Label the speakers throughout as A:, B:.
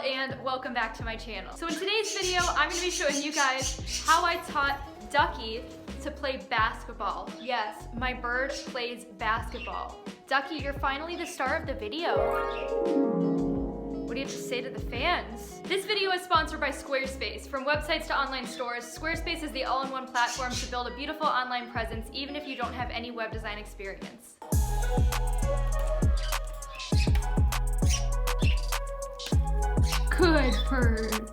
A: and welcome back to my channel. So in today's video, I'm going to be showing you guys how I taught Ducky to play basketball. Yes, my bird plays basketball. Ducky, you're finally the star of the video. What do you have to say to the fans? This video is sponsored by Squarespace. From websites to online stores, Squarespace is the all-in-one platform to build a beautiful online presence even if you don't have any web design experience. Good bird.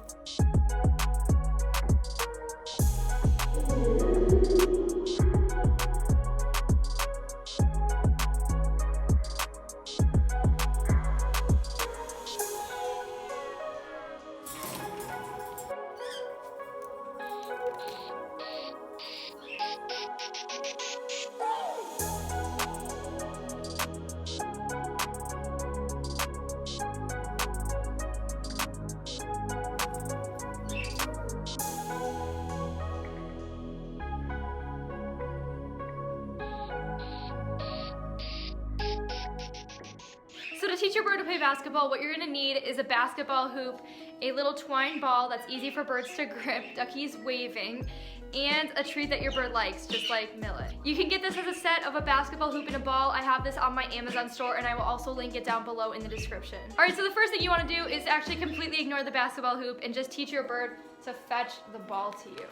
A: So to teach your bird to play basketball, what you're gonna need is a basketball hoop, a little twine ball that's easy for birds to grip, Ducky's waving, and a treat that your bird likes, just like Millet. You can get this as a set of a basketball hoop and a ball. I have this on my Amazon store and I will also link it down below in the description. All right, so the first thing you wanna do is actually completely ignore the basketball hoop and just teach your bird to fetch the ball to you.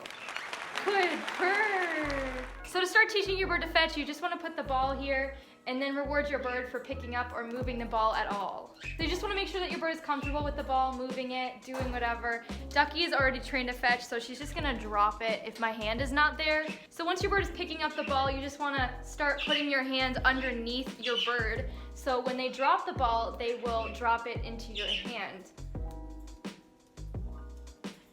A: Good bird. So to start teaching your bird to fetch, you just wanna put the ball here and then reward your bird for picking up or moving the ball at all. So you just wanna make sure that your bird is comfortable with the ball, moving it, doing whatever. Ducky is already trained to fetch, so she's just gonna drop it if my hand is not there. So once your bird is picking up the ball, you just wanna start putting your hand underneath your bird. So when they drop the ball, they will drop it into your hand.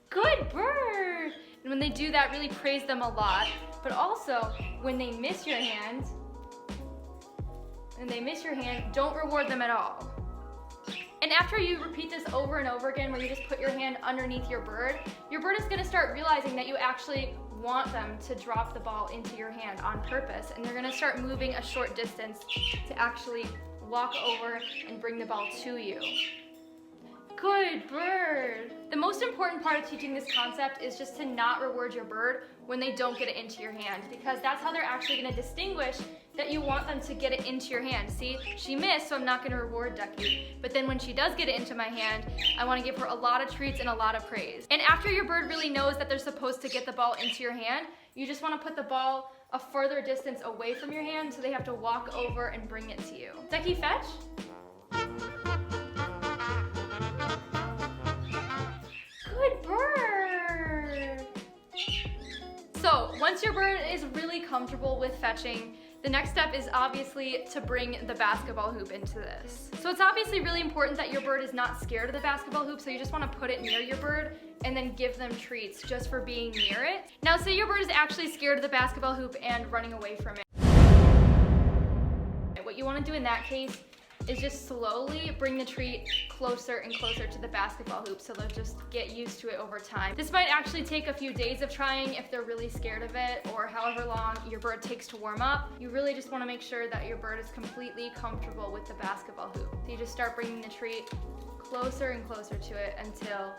A: Good bird! And when they do that, really praise them a lot. But also, when they miss your hand, don't reward them at all. And after you repeat this over and over again, where you just put your hand underneath your bird is gonna start realizing that you actually want them to drop the ball into your hand on purpose, and they're gonna start moving a short distance to actually walk over and bring the ball to you. Good bird. The most important part of teaching this concept is just to not reward your bird when they don't get it into your hand, because that's how they're actually gonna distinguish that you want them to get it into your hand. See, she missed, so I'm not gonna reward Ducky. But then when she does get it into my hand, I wanna give her a lot of treats and a lot of praise. And after your bird really knows that they're supposed to get the ball into your hand, you just wanna put the ball a further distance away from your hand so they have to walk over and bring it to you. Ducky, fetch. Good bird. So once your bird is really comfortable with fetching, the next step is obviously to bring the basketball hoop into this. So it's obviously really important that your bird is not scared of the basketball hoop, so you just want to put it near your bird and then give them treats just for being near it. Now say your bird is actually scared of the basketball hoop and running away from it. What you want to do in that case is just slowly bring the treat closer and closer to the basketball hoop so they'll just get used to it over time. This might actually take a few days of trying if they're really scared of it, or however long your bird takes to warm up. You really just want to make sure that your bird is completely comfortable with the basketball hoop. So you just start bringing the treat closer and closer to it until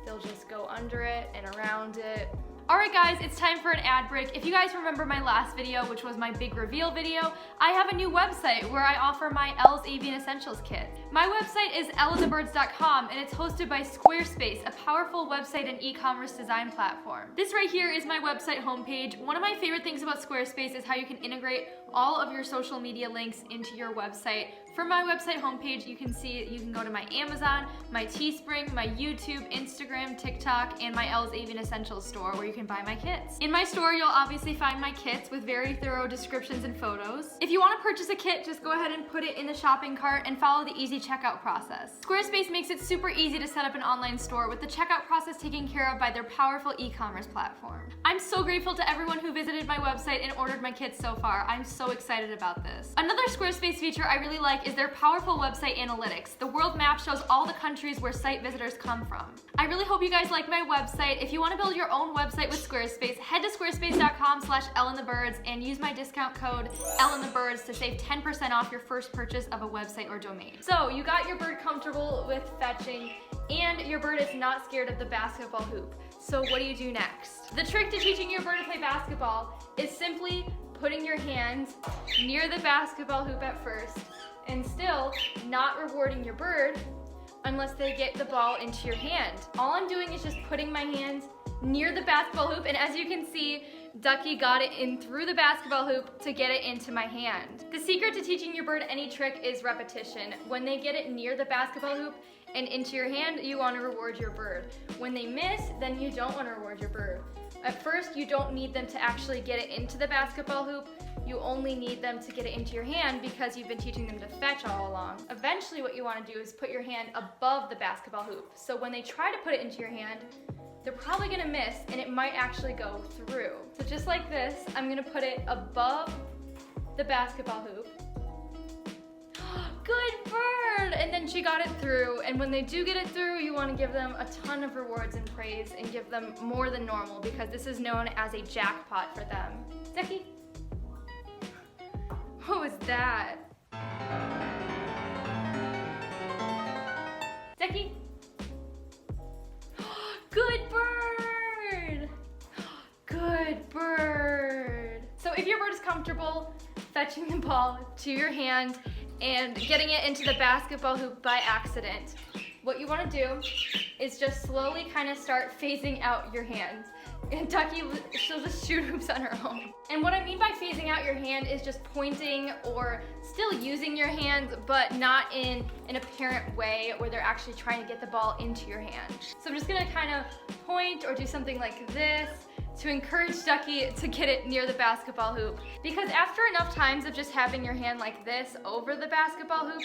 A: they'll just go under it and around it. Alright guys, it's time for an ad break. If you guys remember my last video, which was my big reveal video, I have a new website where I offer my Elle's Avian Essentials Kit. My website is elleandthebirds.com and it's hosted by Squarespace, a powerful website and e-commerce design platform. This right here is my website homepage. One of my favorite things about Squarespace is how you can integrate all of your social media links into your website. From my website homepage, you can see you can go to my Amazon, my Teespring, my YouTube, Instagram, TikTok, and my Elle's Avian Essentials store where you can buy my kits. In my store, you'll obviously find my kits with very thorough descriptions and photos. If you want to purchase a kit, just go ahead and put it in the shopping cart and follow the easy checkout process. Squarespace makes it super easy to set up an online store with the checkout process taken care of by their powerful e-commerce platform. I'm so grateful to everyone who visited my website and ordered my kits so far. I'm so excited about this. Another Squarespace feature I really like is their powerful website analytics. The world map shows all the countries where site visitors come from. I really hope you guys like my website. If you want to build your own website with Squarespace, head to squarespace.com/elleandthebirds and use my discount code elleandthebirds to save 10% off your first purchase of a website or domain. So you got your bird comfortable with fetching. and your bird is not scared of the basketball hoop. So what do you do next? The trick to teaching your bird to play basketball is simply putting your hands near the basketball hoop at first and still not rewarding your bird unless they get the ball into your hand. All I'm doing is just putting my hands near the basketball hoop, and as you can see, Ducky got it in through the basketball hoop to get it into my hand. The secret to teaching your bird any trick is repetition. When they get it near the basketball hoop and into your hand, you want to reward your bird. When they miss, then you don't want to reward your bird. At first, you don't need them to actually get it into the basketball hoop. You only need them to get it into your hand because you've been teaching them to fetch all along. Eventually, what you want to do is put your hand above the basketball hoop. So when they try to put it into your hand, they're probably gonna miss and it might actually go through. So just like this, I'm gonna put it above the basketball hoop. Good bird! And then she got it through, and when they do get it through, you wanna give them a ton of rewards and praise and give them more than normal because this is known as a jackpot for them. Ducky? What was that? Ducky? Good bird! Good bird! So if your bird is comfortable fetching the ball to your hand and getting it into the basketball hoop by accident, what you want to do is just slowly kind of start phasing out your hands. And Ducky, she'll just shoot hoops on her own. And what I mean by phasing out your hand is just pointing or still using your hands, but not in an apparent way where they're actually trying to get the ball into your hand. So I'm just gonna kind of point or do something like this to encourage Ducky to get it near the basketball hoop. Because after enough times of just having your hand like this over the basketball hoop,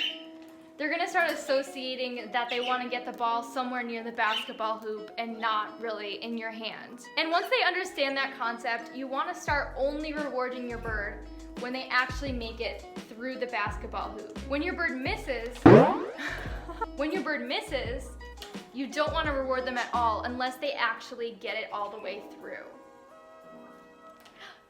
A: they're gonna start associating that they wanna get the ball somewhere near the basketball hoop and not really in your hand. And once they understand that concept, you wanna start only rewarding your bird when they actually make it through the basketball hoop. When your bird misses, you don't wanna reward them at all unless they actually get it all the way through.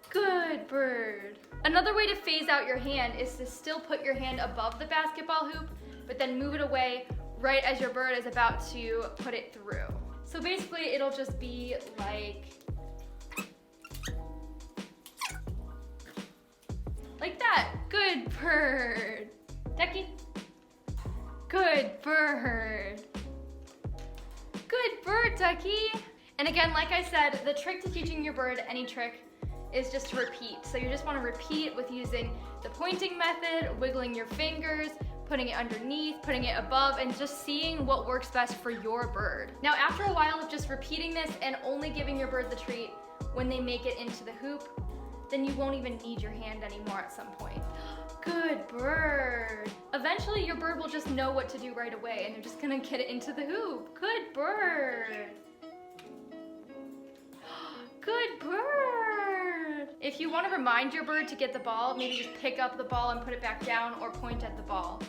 A: Good bird. Another way to phase out your hand is to still put your hand above the basketball hoop, but then move it away right as your bird is about to put it through. So basically it'll just be like that. Good bird. Ducky? Good bird. Good bird, Ducky. And again, like I said, the trick to teaching your bird any trick is just to repeat. So you just want to repeat with using the pointing method, wiggling your fingers, putting it underneath, putting it above, and just seeing what works best for your bird. Now, after a while of just repeating this and only giving your bird the treat when they make it into the hoop, then you won't even need your hand anymore at some point. Good bird. Eventually, your bird will just know what to do right away, and they're just gonna get it into the hoop. Good bird. Good bird. If you want to remind your bird to get the ball, maybe just pick up the ball and put it back down or point at the ball.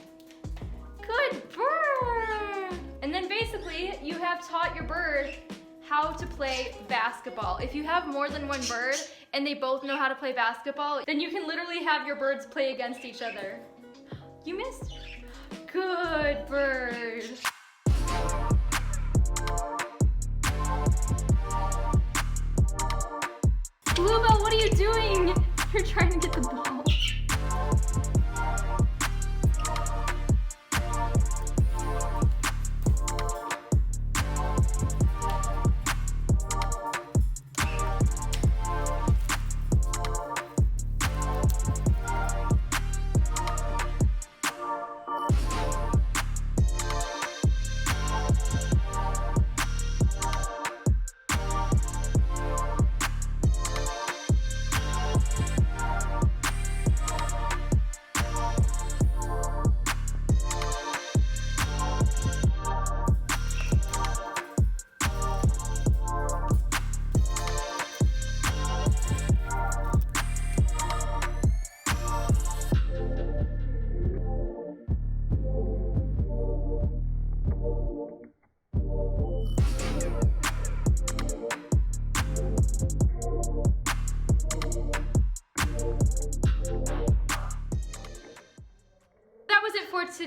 A: Good bird. And then basically, you have taught your bird how to play basketball. If you have more than one bird and they both know how to play basketball, then you can literally have your birds play against each other. You missed? Good bird. Bluebell, what are you doing? You're trying to get the ball.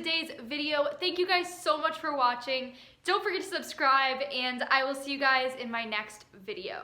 A: today's video. Thank you guys so much for watching. Don't forget to subscribe, and I will see you guys in my next video.